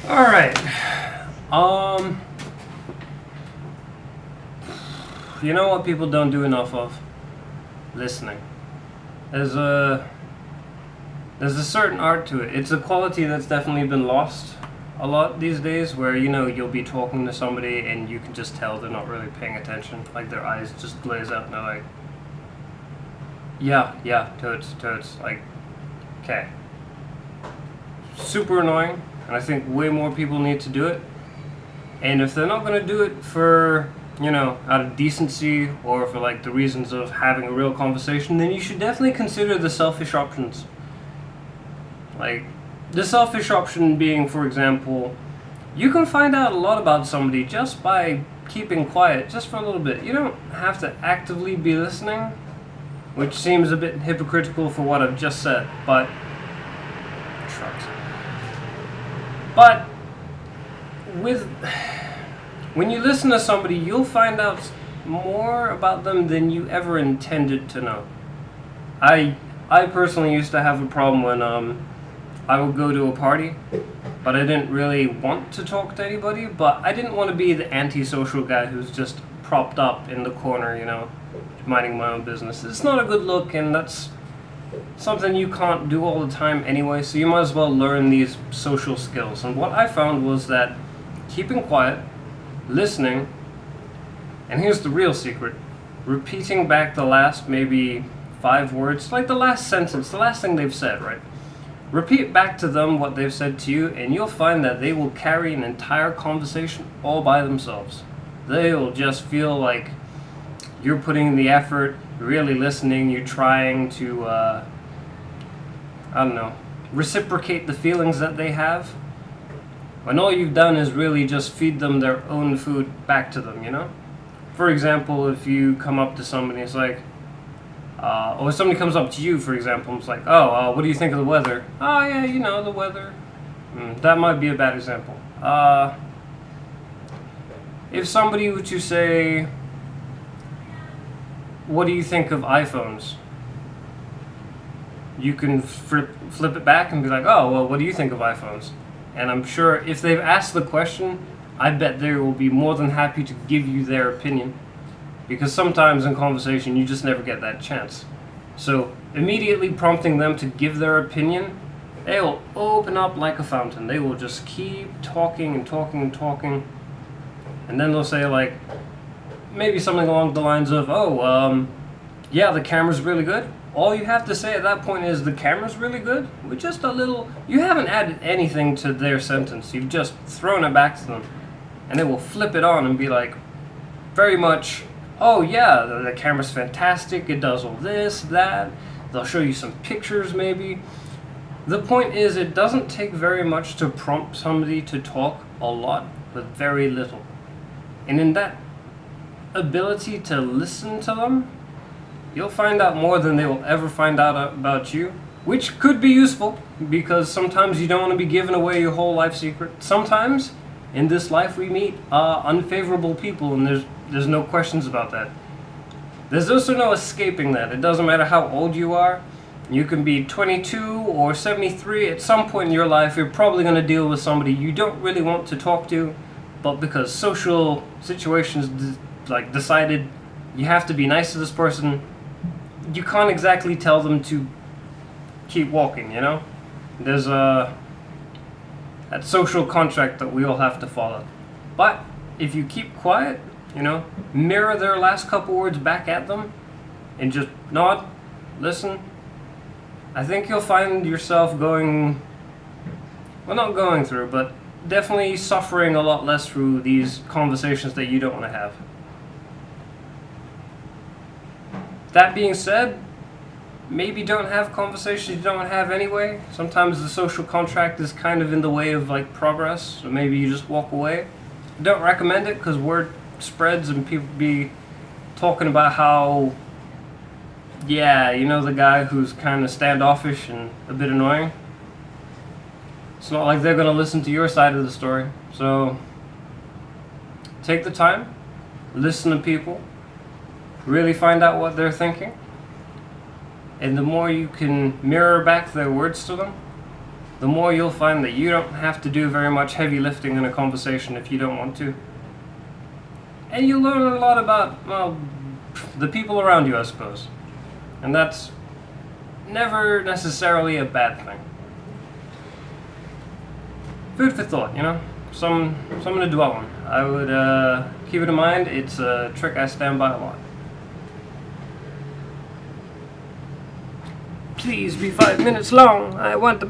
All right. Um, you know what people don't do enough of? Listening. There's a there's a certain art to it. It's a quality that's definitely been lost a lot these days where you'll be talking to somebody and you can just tell they're not really paying attention. Like their eyes just glaze out and they're like, yeah, yeah, totes. Like, okay. Super annoying, and I think way more people need to do it. And if they're not going to do it for, out of decency or for like the reasons of having a real conversation, then you should definitely consider the selfish options. Like, the selfish option being, for example, you can find out a lot about somebody just by keeping quiet just for a little bit. You don't have to actively be listening, which seems a bit hypocritical for what I've just said, but trucks. But with when you listen to somebody, you'll find out more about them than you ever intended to know. I personally used to have a problem when I would go to a party, but I didn't really want to talk to anybody. But I didn't want to be the antisocial guy who's just propped up in the corner, minding my own business. It's not a good look, and that's something you can't do all the time anyway, so you might as well learn these social skills. And what I found was that keeping quiet, listening, and here's the real secret, repeating back the last maybe 5 words, like the last sentence, the last thing they've said, right? Repeat back to them what they've said to you, and you'll find that they will carry an entire conversation all by themselves. They'll just feel like you're putting in the effort, you're really listening, you're trying to, reciprocate the feelings that they have. When all you've done is really just feed them their own food back to them. For example, if you come up to somebody, it's like, or if somebody comes up to you, for example, it's like, oh, what do you think of the weather? Oh, yeah, the weather. That might be a bad example. If somebody were to say, what do you think of iPhones? You can flip it back and be like, oh, well, what do you think of iPhones? And I'm sure if they've asked the question, I bet they will be more than happy to give you their opinion. Because sometimes in conversation, you just never get that chance. So immediately prompting them to give their opinion, they will open up like a fountain. They will just keep talking and talking and talking. And then they'll say like, maybe something along the lines of, yeah, the camera's really good. All you have to say at that point is the camera's really good, with just a little, you haven't added anything to their sentence, you've just thrown it back to them. And they will flip it on and be like, very much, oh yeah, the camera's fantastic, it does all this, that, they'll show you some pictures maybe. The point is, it doesn't take very much to prompt somebody to talk a lot with very little. And in that ability to listen to them, you'll find out more than they will ever find out about you, which could be useful because sometimes you don't want to be giving away your whole life secret. Sometimes in this life we meet unfavorable people, and there's no questions about that. There's also no escaping that. It doesn't matter how old you are. You can be 22 or 73. At some point in your life, you're probably going to deal with somebody you don't really want to talk to, but because social situations decided you have to be nice to this person, you can't exactly tell them to keep walking, There's that social contract that we all have to follow. But if you keep quiet, mirror their last couple words back at them and just nod, listen, I think you'll find yourself not going through, but definitely suffering a lot less through these conversations that you don't want to have. That being said, maybe don't have conversations you don't want to have anyway. Sometimes the social contract is kind of in the way of progress, so maybe you just walk away. Don't recommend it because word spreads and people be talking about how, the guy who's kind of standoffish and a bit annoying. It's not like they're going to listen to your side of the story. So take the time, listen to people, really find out what they're thinking. And the more you can mirror back their words to them, the more you'll find that you don't have to do very much heavy lifting in a conversation if you don't want to. And you learn a lot about, well, the people around you, I suppose. And that's never necessarily a bad thing. Food for thought, you know? Something to dwell on. I would keep it in mind. It's a trick I stand by a lot. Please be 5 minutes long. I want the